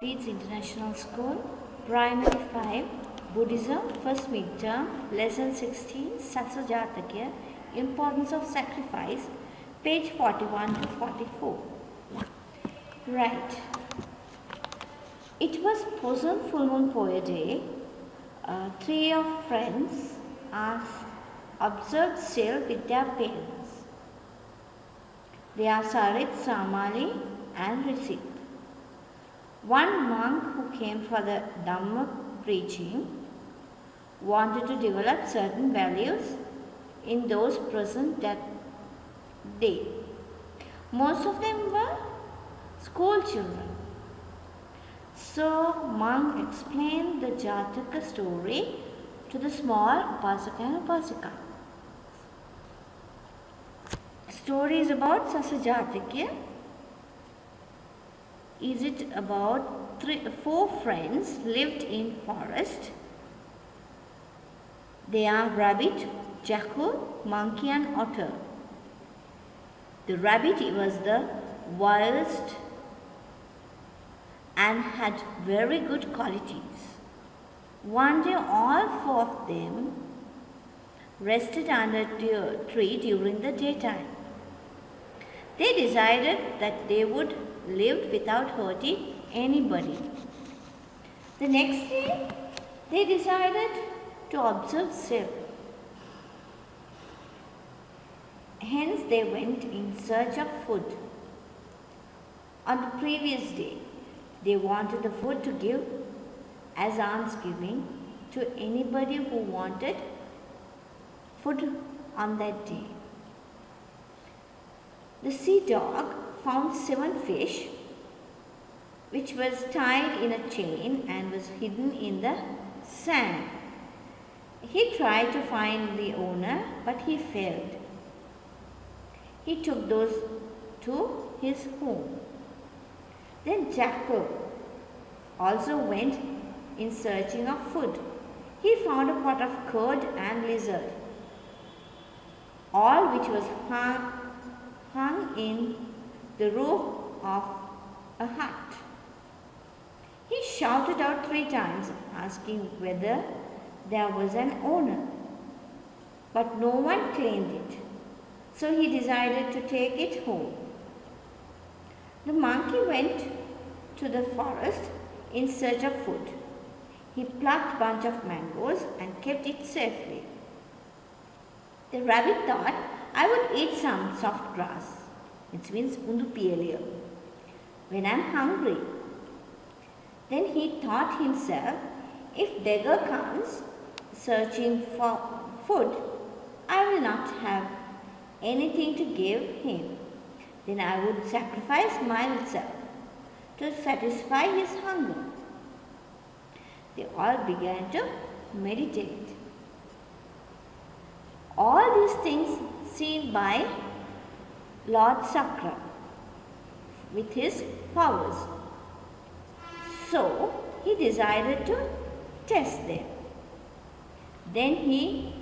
Leeds International School, Primary 5, Buddhism, First Midterm, Lesson 16, Sasajatagya, Importance of Sacrifice, page 41 to 44. Right. It was Possum Full Moon Poya Day. Three of friends are observed still with their parents. They are Sarit, Samali and Rishi. One monk who came for the Dhamma preaching wanted to develop certain values in those present that day. Most of them were school children. So monk explained the Jataka story to the small Upasaka and Upasika. The story is about Sasajatagya. Is it about four friends lived in forest. They are rabbit, jackal, monkey and otter. The rabbit was the wildest and had very good qualities. One day all four of them rested under a tree during the daytime. They decided that they would live without hurting anybody. The next day, they decided to observe self. Hence, they went in search of food. On the previous day, they wanted the food to give as almsgiving to anybody who wanted food on that day. The sea dog found 7 fish which was tied in a chain and was hidden in the sand. He tried to find the owner, but he failed. He took those to his home. Then Jackal also went in searching of food. He found a pot of curd and lizard, all which was hung in the roof of a hut. He shouted out 3 times, asking whether there was an owner, but no one claimed it. So he decided to take it home. The monkey went to the forest in search of food. He plucked a bunch of mangoes and kept it safely. The rabbit thought, I would eat some soft grass, which means undupiyaliya, when I am hungry. Then he thought himself, if beggar comes searching for food, I will not have anything to give him. Then I would sacrifice myself to satisfy his hunger. They all began to meditate. All these things seen by Lord Sakra with his powers. So he decided to test them. Then he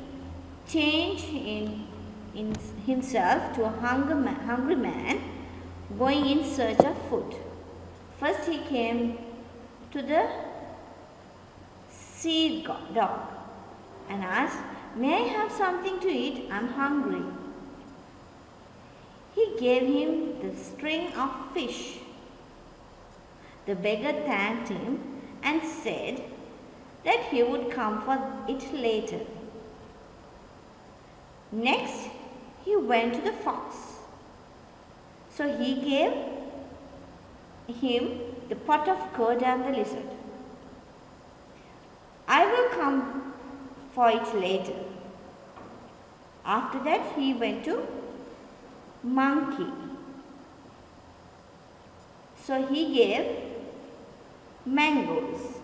changed in himself to a hungry man going in search of food. First he came to the sea dog and asked, may I have something to eat? I am hungry. He gave him the string of fish. The beggar thanked him and said that he would come for it later. Next, he went to the fox. So he gave him the pot of curd and the lizard. I will come for it later. After that, he went to monkey. So he gave mangoes.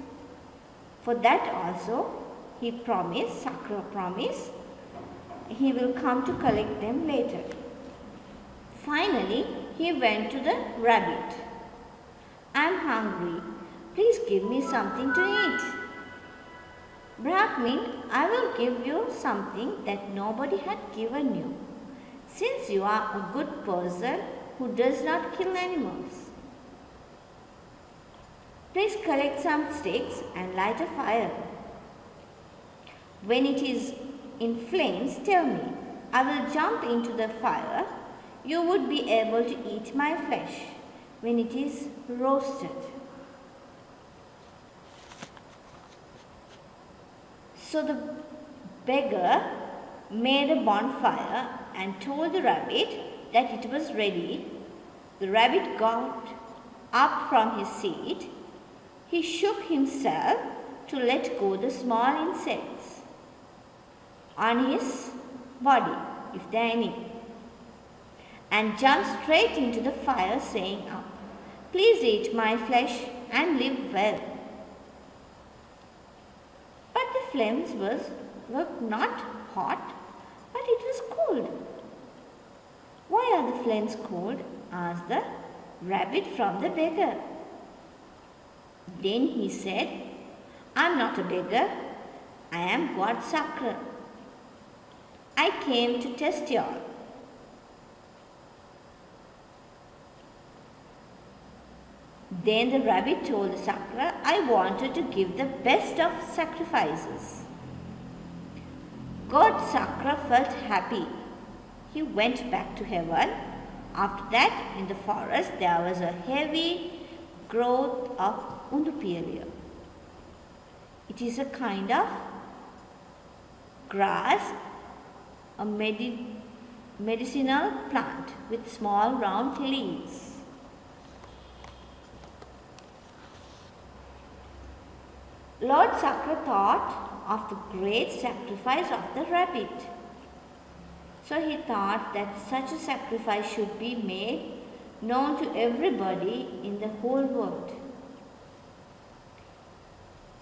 For that also, he promised, Sakra promised, he will come to collect them later. Finally, he went to the rabbit. I am hungry. Please give me something to eat. Brahmin, I will give you something that nobody had given you, since you are a good person who does not kill animals. Please collect some sticks and light a fire. When it is in flames, tell me. I will jump into the fire. You would be able to eat my flesh when it is roasted. So the beggar made a bonfire and told the rabbit that it was ready. The rabbit got up from his seat. He shook himself to let go the small insects on his body, if there are any, and jumped straight into the fire, saying, "Please eat my flesh and live well." But the flames were not hot, but it was cold. "Why are the flames cold?" asked the rabbit from the beggar. Then he said, "I'm not a beggar. I am God Sakra. I came to test you all." Then the rabbit told the Sakra, "I wanted to give the best of sacrifices." God Sakra felt happy. He went back to heaven. After that, in the forest, there was a heavy growth of Undupilia. It is a kind of grass, a medicinal plant with small round leaves. Lord Sakra thought of the great sacrifice of the rabbit. So he thought that such a sacrifice should be made known to everybody in the whole world.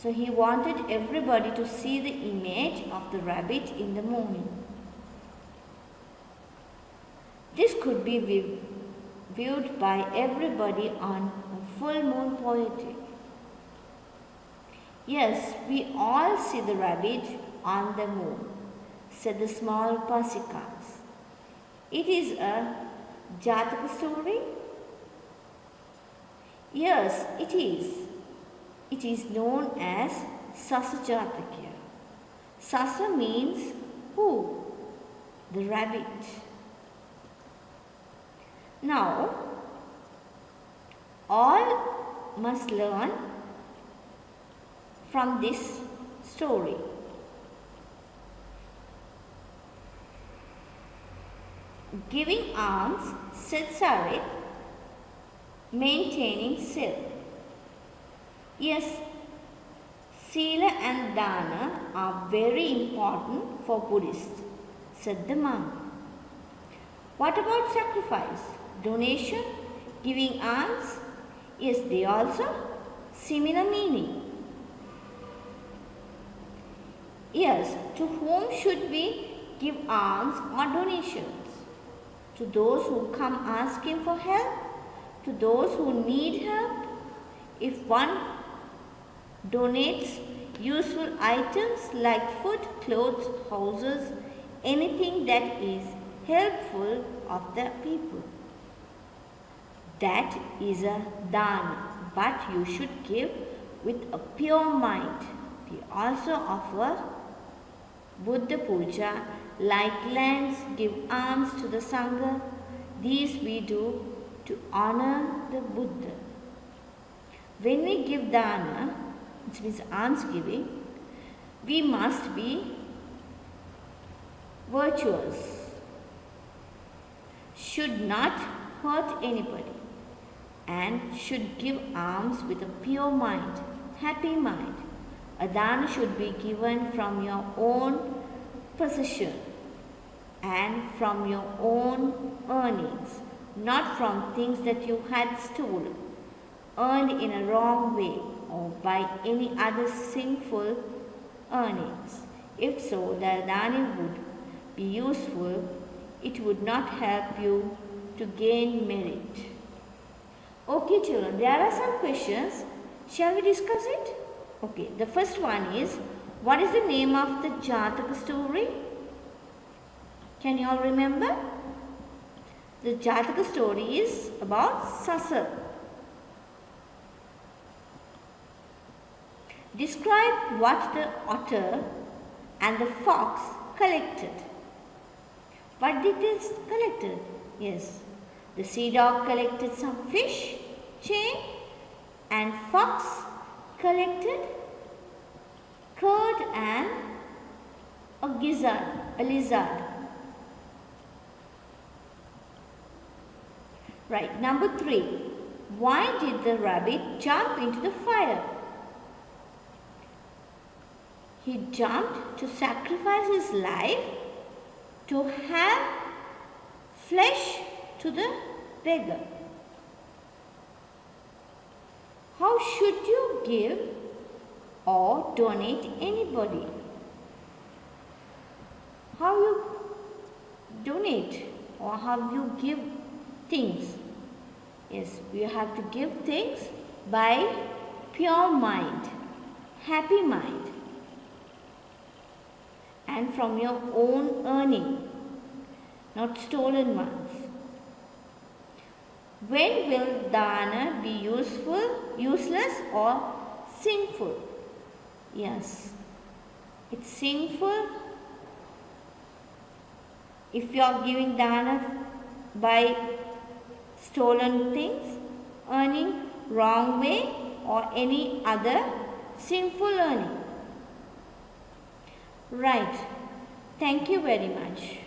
So he wanted everybody to see the image of the rabbit in the morning. This could be viewed by everybody on a full moon poetic. "Yes, we all see the rabbit on the moon," said the small Pasikas. "It is a Jataka story?" "Yes, it is. It is known as Sasa Jatakya. Sasa means who? The rabbit. Now, all must learn from this story. Giving alms, said Sarit, maintaining self. Yes, Sila and Dana are very important for Buddhists, said the monk. What about sacrifice, donation, giving alms? Yes, they also similar meaning. Yes, to whom should we give alms or donations? To those who come asking for help? To those who need help? If one donates useful items like food, clothes, houses, anything that is helpful of the people, that is a dana, but you should give with a pure mind. We also offer Buddha Puja, like lands, give alms to the Sangha. These we do to honor the Buddha. When we give dana, which means alms giving, we must be virtuous, should not hurt anybody, and should give alms with a pure mind, happy mind. A dana should be given from your own possession and from your own earnings, not from things that you had stolen, earned in a wrong way, or by any other sinful earnings. If so, the dana would be useful. It would not help you to gain merit. Okay, children, there are some questions. Shall we discuss it? Okay, the first one is, what is the name of the Jataka story? Can you all remember? The Jataka story is about Sasa. Describe what the otter and the fox collected. What did they collected? Yes, the sea dog collected some fish chain and fox collected curd and a lizard. Right, number 3. Why did the rabbit jump into the fire? He jumped to sacrifice his life to have flesh to the beggar. How should you give or donate anybody? How you donate or how you give things? Yes, we have to give things by pure mind, happy mind, and from your own earning, not stolen ones. When will dana be useless or sinful? Yes, it's sinful if you are giving dana by stolen things, earning wrong way, or any other sinful earning. Right. Thank you very much.